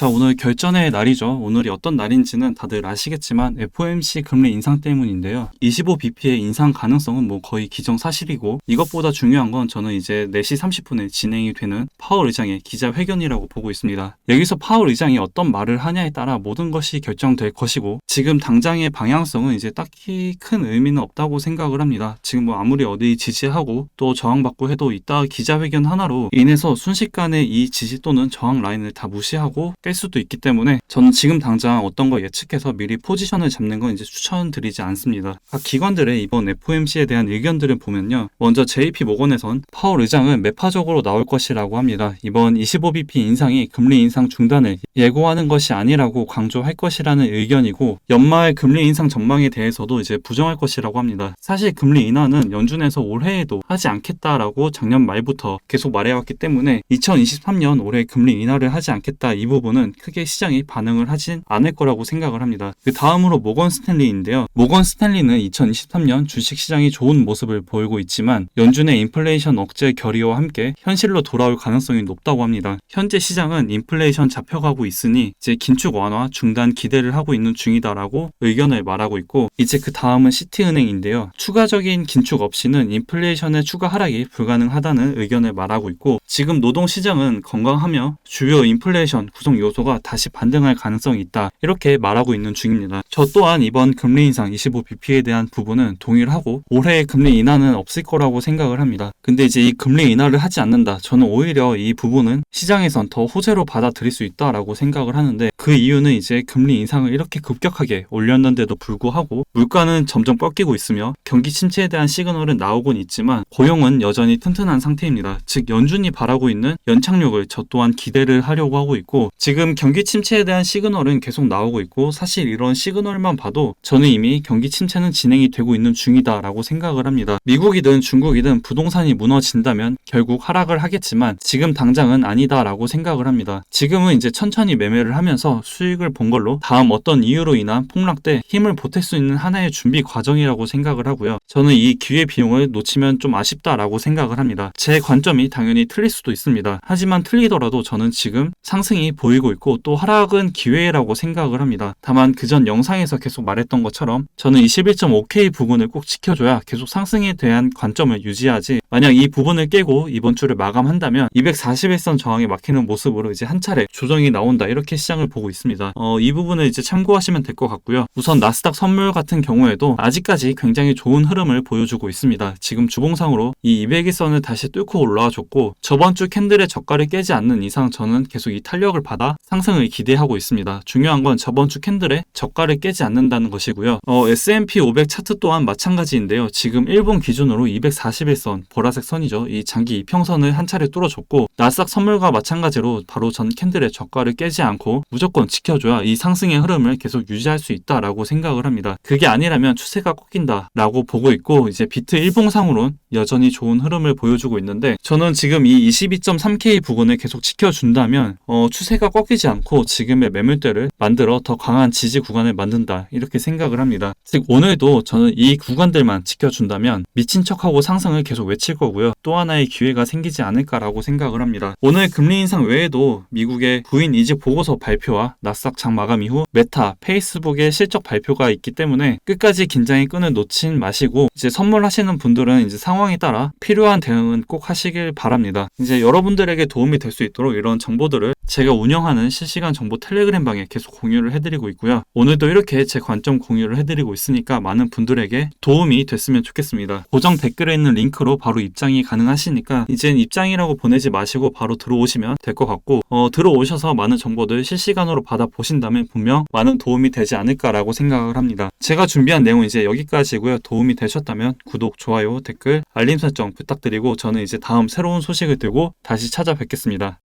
자, 오늘 결전의 날이죠. 오늘이 어떤 날인지는 다들 아시겠지만 FOMC 금리 인상 때문인데요. 25bp의 인상 가능성은 거의 기정사실이고, 이것보다 중요한 건 저는 이제 4시 30분에 진행이 되는 파월 의장의 기자회견이라고 보고 있습니다. 여기서 파월 의장이 어떤 말을 하냐에 따라 모든 것이 결정될 것이고, 지금 당장의 방향성은 이제 딱히 큰 의미는 없다고 생각을 합니다. 지금 아무리 어디 지지하고 또 저항받고 해도 이따 기자회견 하나로 인해서 순식간에 이 지지 또는 저항 라인을 다 무시하고 깰 수도 있기 때문에 저는 지금 당장 어떤 거 예측해서 미리 포지션을 잡는 건 이제 추천드리지 않습니다. 각 기관들의 이번 FOMC에 대한 의견들을 보면요. 먼저 JP 모건에선 파월 의장은 매파적으로 나올 것이라고 합니다. 이번 25bp 인상이 금리 인상 중단을 예고하는 것이 아니라고 강조할 것이라는 의견이고, 연말 금리 인상 전망에 대해서도 이제 부정할 것이라고 합니다. 사실 금리 인하는 연준에서 올해에도 하지 않겠다라고 작년 말부터 계속 말해왔기 때문에 2023년 올해 금리 인하를 하지 않겠다, 이 부분은 크게 시장이 반응을 하진 않을 거라고 생각을 합니다. 그 다음으로 모건 스탠리인데요. 모건 스탠리는 2023년 주식시장이 좋은 모습을 보이고 있지만 연준의 인플레이션 억제 결의와 함께 현실로 돌아올 가능성이 높다고 합니다. 현재 시장은 인플레이션 잡혀가고 있으니 이제 긴축 완화 중단 기대를 하고 있는 중이다라고 의견을 말하고 있고, 이제 그 다음은 시티은행인데요. 추가적인 긴축 없이는 인플레이션의 추가 하락이 불가능하다는 의견을 말하고 있고, 지금 노동시장은 건강하며 주요 인플레이션 구성 요소가 다시 반등할 가능성이 있다, 이렇게 말하고 있는 중입니다. 저 또한 이번 금리 인상 25bp에 대한 부분은 동의를 하고 올해의 금리 인하는 없을 거라고 생각을 합니다. 근데 이제 이 금리 인하를 하지 않는다, 저는 오히려 이 부분은 시장에선 더 호재로 받아들일 수 있다라고 생각을 하는데, 그 이유는 이제 금리 인상을 이렇게 급격하게 올렸는데도 불구하고 물가는 점점 꺾이고 있으며 경기 침체에 대한 시그널은 나오곤 있지만 고용은 여전히 튼튼한 상태입니다. 즉 연준이 바라고 있는 연착륙을 저 또한 기대를 하려고 하고 있고, 지금 경기 침체에 대한 시그널은 계속 나오고 있고, 사실 이런 시그널만 봐도 저는 이미 경기 침체는 진행이 되고 있는 중이다라고 생각을 합니다. 미국이든 중국이든 부동산이 무너진다면 결국 하락을 하겠지만 지금 당장은 아니다라고 생각을 합니다. 지금은 이제 천천히 매매를 하면서 수익을 본 걸로 다음 어떤 이유로 인한 폭락 때 힘을 보탤 수 있는 하나의 준비 과정이라고 생각을 하고요. 저는 이 기회 비용을 놓치면 좀 아쉽다라고 생각을 합니다. 제 관점이 당연히 틀릴 수도 있습니다. 하지만 틀리더라도 저는 지금 상승이 보이고 있고 또 하락은 기회라고 생각을 합니다. 다만 그전 영상에서 계속 말했던 것처럼 저는 21.5K 부분을 꼭 지켜줘야 계속 상승에 대한 관점을 유지하지, 만약 이 부분을 깨고 이번 주를 마감한다면 241선 저항에 막히는 모습으로 이제 한 차례 조정이 나온다, 이렇게 시장을 보고 있습니다. 이 부분을 이제 참고하시면 될 것 같고요. 우선 나스닥 선물 같은 경우에도 아직까지 굉장히 좋은 흐름을 보여주고 있습니다. 지금 주봉상으로 이 200일선을 다시 뚫고 올라와줬고, 저번 주 캔들의 저가를 깨지 않는 이상 저는 계속 이 탄력을 받아 상승을 기대하고 있습니다. 중요한 건 저번 주 캔들의 저가를 깨지 않는다는 것이고요. S&P 500 차트 또한 마찬가지인데요. 지금 일본 기준으로 241선, 보라색 선이죠. 이 장기 이평선을 한 차례 뚫어줬고, 나스닥 선물과 마찬가지로 바로 전 캔들의 저가를 깨지 않고 무조건 지켜줘야 이 상승의 흐름을 계속 유지할 수 있다라고 생각을 합니다. 그게 아니라면 추세가 꺾인다라고 보고 있고, 이제 비트 일봉상으로는 여전히 좋은 흐름을 보여주고 있는데, 저는 지금 이 22.3K 부분을 계속 지켜준다면 추세가 꺾이지 않고 지금의 매물대를 만들어 더 강한 지지 구간을 만든다, 이렇게 생각을 합니다. 즉 오늘도 저는 이 구간들만 지켜준다면 미친 척하고 상승을 계속 외칠 거고요. 또 하나의 기회가 생기지 않을까라고 생각을 합니다. 오늘 금리 인상 외에도 미국의 부인 이직 보고서 발표와 나스닥 장 마감 이후 메타, 페이스북의 실적 발표가 있기 때문에 끝까지 긴장의 끈을 놓진 마시고, 이제 선물하시는 분들은 이제 상황에 따라 필요한 대응은 꼭 하시길 바랍니다. 이제 여러분들에게 도움이 될 수 있도록 이런 정보들을 제가 운영하는 실시간 정보 텔레그램 방에 계속 공유를 해드리고 있고요. 오늘도 이렇게 제 관점 공유를 해드리고 있으니까 많은 분들에게 도움이 됐으면 좋겠습니다. 고정 댓글에 있는 링크로 바로 입장이 가능하시니까 이젠 입장이라고 보내지 마시고 바로 들어오시면 될 것 같고, 들어오셔서 많은 정보들 실시간으로 받아보신다면 분명 많은 도움이 되지 않을까라고 생각을 합니다. 제가 준비한 내용은 이제 여기까지고요. 도움이 되셨다면 구독, 좋아요, 댓글, 알림 설정 부탁드리고 저는 이제 다음 새로운 소식을 들고 다시 찾아뵙겠습니다.